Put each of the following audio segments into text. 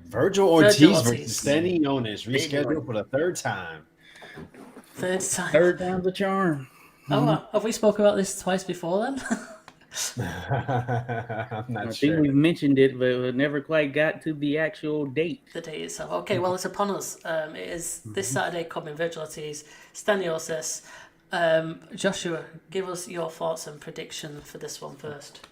Vergil Vergil Ortiz versus Ortiz. Stanionis Big rescheduled one. for the third time. Third time. Third time's a charm. Oh, have we spoken about this twice before then? I'm not I think sure. we've mentioned it, but we never quite got to the actual date. The date itself. Okay, well, it's upon us. It is this Saturday coming, Vergil Ortiz, Stanionis. Joshua, give us your thoughts and prediction for this one first.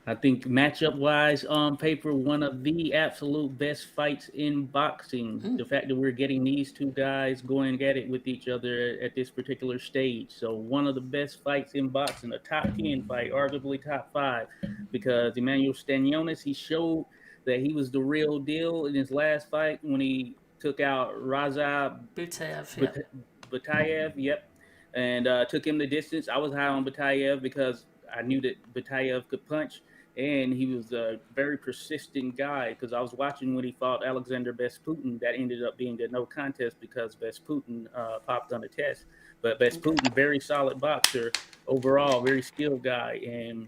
I think matchup wise, on paper, one of the absolute best fights in boxing. The fact that we're getting these two guys going at it with each other at this particular stage. So, one of the best fights in boxing, a top 10 fight, arguably top five, because Emmanuel Stanionis, he showed that he was the real deal in his last fight when he took out Raza Butayev, yeah. Batayev, yep, and took him the distance. I was high on Batayev because I knew that Batayev could punch, and he was a very persistent guy. Because I was watching when he fought Alexander Vesputin, that ended up being a no contest because Vesputin popped on the test. But Vesputin, very solid boxer overall, very skilled guy, and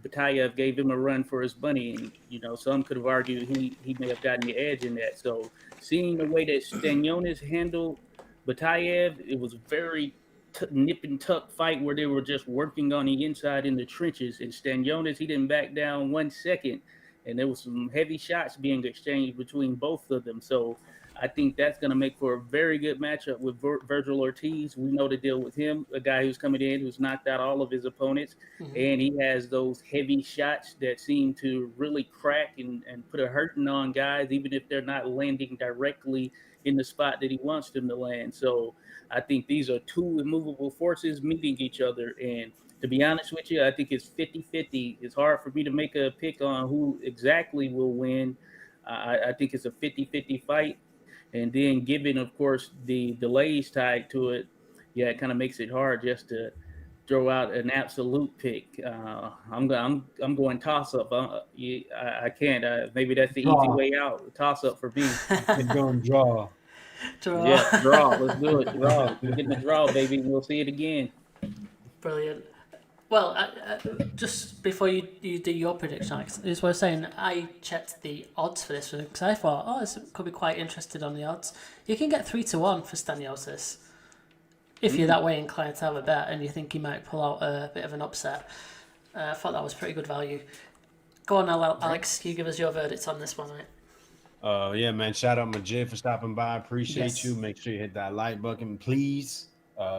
Batayev gave him a run for his money. And some could have argued he may have gotten the edge in that. So seeing the way that Stanionis handled Batayev, it was a very nip and tuck fight where they were just working on the inside in the trenches. And Stanionis, he didn't back down 1 second, and there was some heavy shots being exchanged between both of them. So I think that's going to make for a very good matchup with Vergil Ortiz. We know the deal with him, a guy who's coming in who's knocked out all of his opponents, and he has those heavy shots that seem to really crack and put a hurting on guys, even if they're not landing directly in the spot that he wants them to land. So I think these are two immovable forces meeting each other. And to be honest with you, I think it's 50-50. It's hard for me to make a pick on who exactly will win. I think it's a 50-50 fight. And then given, of course, the delays tied to it, yeah, it kind of makes it hard just to throw out an absolute pick. I'm going toss up. I can't. Maybe that's the easy Draw. way out. Toss up for me. It's going to draw. Draw. Yeah, draw. Let's do it. Draw. We're getting the draw, baby. We'll see it again. Brilliant. Well, just before you do your prediction, Alex, is what I was saying. I checked the odds for this because I thought, this could be quite interested on the odds. You can get 3-1 for Stanionis if you're that way inclined to have a bet and you think he might pull out a bit of an upset. I thought that was pretty good value. Go on, Alex. You give us your verdict on this one, right? Yeah, man. Shout out Majid for stopping by. Appreciate you. Make sure you hit that like button, please.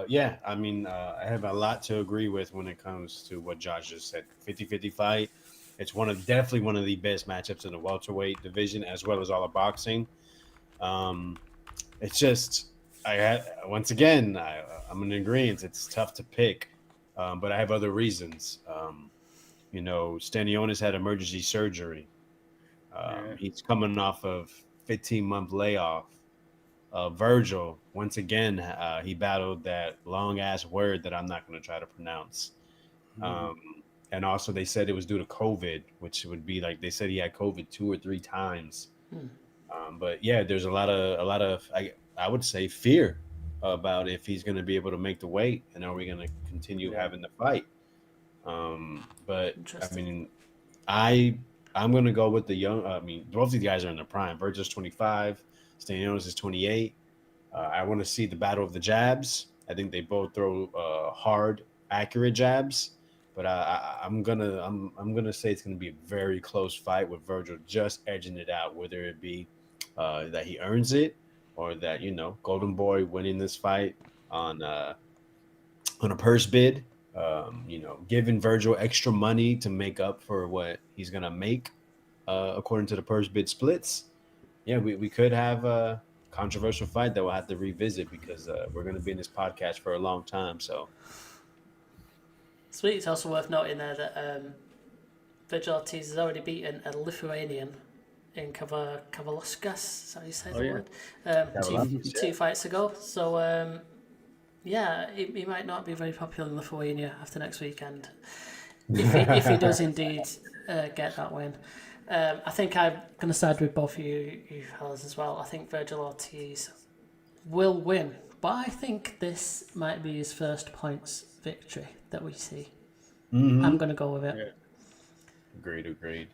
Yeah, I mean, I have a lot to agree with when it comes to what Josh just said. 50-50 fight. It's definitely one of the best matchups in the welterweight division, as well as all of boxing. It's just, once again, I'm in agreement. It's tough to pick, but I have other reasons. Stanionis had emergency surgery. He's coming off of 15-month layoff. Vergil, once again, he battled that long-ass word that I'm not going to try to pronounce. And also they said it was due to COVID, which would be like they said he had COVID 2 or 3 times. But yeah, there's a lot of I would say fear about if he's going to be able to make the weight and are we going to continue having the fight. But I mean, I'm going to go with the young. I mean, both these guys are in their prime. Vergil's 25. Stanionis is 28. I want to see the battle of the jabs. I think they both throw hard, accurate jabs. But I'm gonna say it's gonna be a very close fight with Vergil just edging it out, whether it be that he earns it or that Golden Boy winning this fight on a purse bid. Giving Vergil extra money to make up for what he's gonna make according to the purse bid splits. Yeah, we could have a controversial fight that we'll have to revisit because we're going to be in this podcast for a long time. So, sweet. It's also worth noting there that Vergil Ortiz has already beaten a Lithuanian in Kavaliauskas. Is that how you say the word? Two fights ago. So, he might not be very popular in Lithuania after next weekend if he does indeed get that win. I think I'm going to side with both of you fellas as well. I think Vergil Ortiz will win, but I think this might be his first points victory that we see. I'm going to go with it. Yeah. Agreed.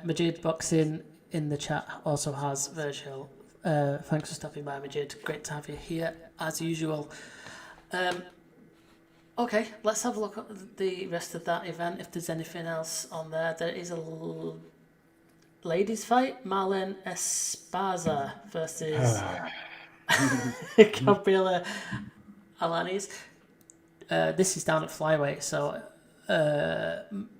Majid Boxing in the chat also has Vergil. Thanks for stopping by, Majid. Great to have you here, as usual. Okay, let's have a look at the rest of that event, if there's anything else on there. There is a ladies fight, Marlene Esparza versus Gabriela Alanis. This is down at flyweight, so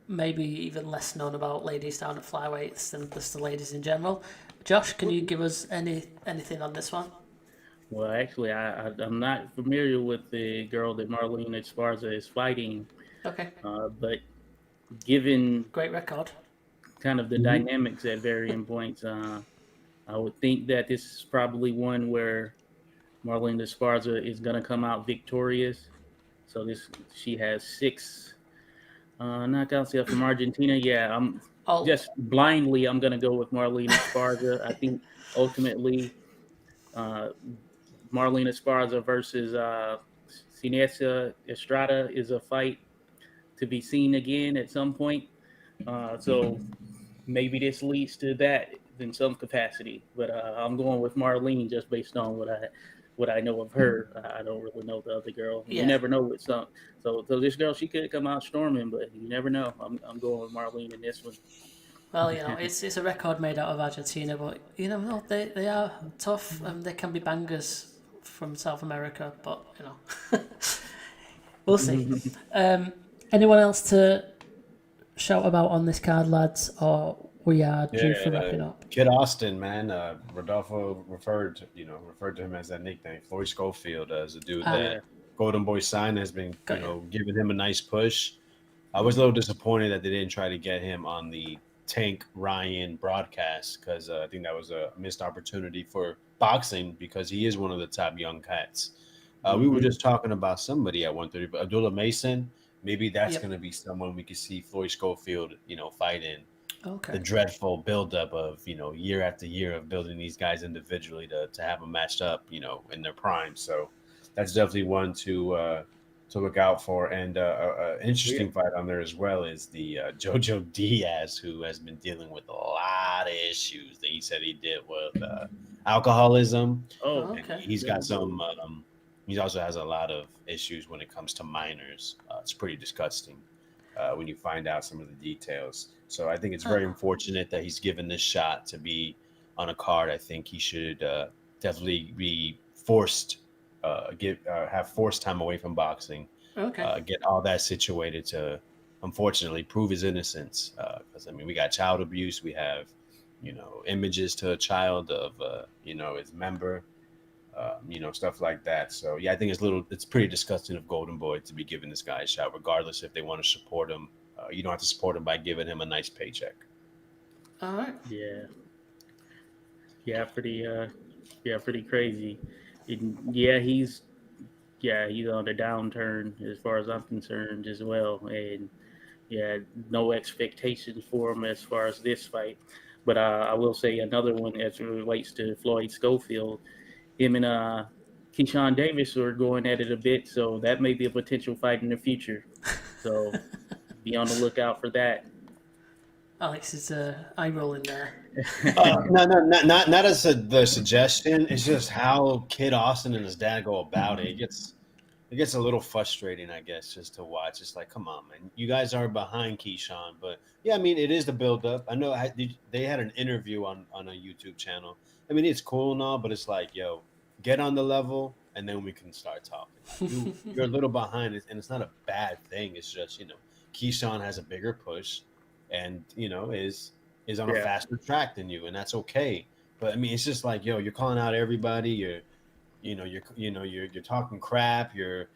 maybe even less known about ladies down at flyweights than just the ladies in general. Josh, can you give us anything on this one? Well, actually, I'm not familiar with the girl that Marlene Esparza is fighting. Okay. But given great record, kind of the dynamics at varying points, I would think that this is probably one where Marlene Esparza is going to come out victorious. So she has 6 knockouts from Argentina. Yeah, I'm just blindly. I'm going to go with Marlene Esparza. I think ultimately, Marlene Esparza versus Sinesa Estrada is a fight to be seen again at some point. So maybe this leads to that in some capacity. But I'm going with Marlene just based on what I know of her. I don't really know the other girl. Yeah. You never know with some. So this girl, she could come out storming, but you never know. I'm going with Marlene in this one. Well, it's a record made out of Argentina, but they are tough and they can be bangers from South America, but we'll see. Anyone else to shout about on this card, lads, or we are due for wrapping up? Kid Austin, man. Rodolfo referred to him as that nickname. Floyd Schofield as a dude that Golden Boy signed has been giving him a nice push. I was a little disappointed that they didn't try to get him on the Tank Ryan broadcast because I think that was a missed opportunity for boxing because he is one of the top young cats. We were just talking about somebody at 130, but Abdullah Mason, maybe that's going to be someone we could see Floyd Schofield, fight in. Okay. The dreadful buildup of, year after year of building these guys individually to have them matched up, in their prime. So that's definitely one to look out for. And interesting fight on there as well is the Jojo Diaz, who has been dealing with a lot of issues that he said he did with alcoholism. Oh, okay. He's got some. He also has a lot of issues when it comes to minors. It's pretty disgusting when you find out some of the details. So I think it's very unfortunate that he's given this shot to be on a card. I think he should definitely be forced. Have forced time away from boxing. Okay. Get all that situated to, unfortunately, prove his innocence. Because we got child abuse. We have, images to a child of, his member. Stuff like that. So yeah, I think it's pretty disgusting of Golden Boy to be giving this guy a shot, regardless if they want to support him. You don't have to support him by giving him a nice paycheck. All right. Yeah, pretty crazy. He's on the downturn as far as I'm concerned as well, and no expectations for him as far as this fight. But I will say another one as it relates to Floyd Schofield. Him and Keyshawn Davis are going at it a bit, so that may be a potential fight in the future. So be on the lookout for that. Alex is eye rolling there. No, not as the suggestion. It's just how Kid Austin and his dad go about it. It gets a little frustrating, I guess, just to watch. It's like, come on, man, you guys are behind Keyshawn, but yeah, it is the build-up. I know they had an interview on a YouTube channel. It's cool and all, but it's like, yo, get on the level, and then we can start talking. You're a little behind, and it's not a bad thing. It's just, Keyshawn has a bigger push, and is on a faster track than you, and that's okay. But it's just like, yo, you're calling out everybody. You're talking crap. You're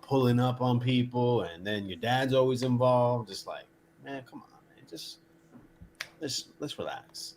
pulling up on people, and then your dad's always involved. Just like, man, come on, man, just let's relax.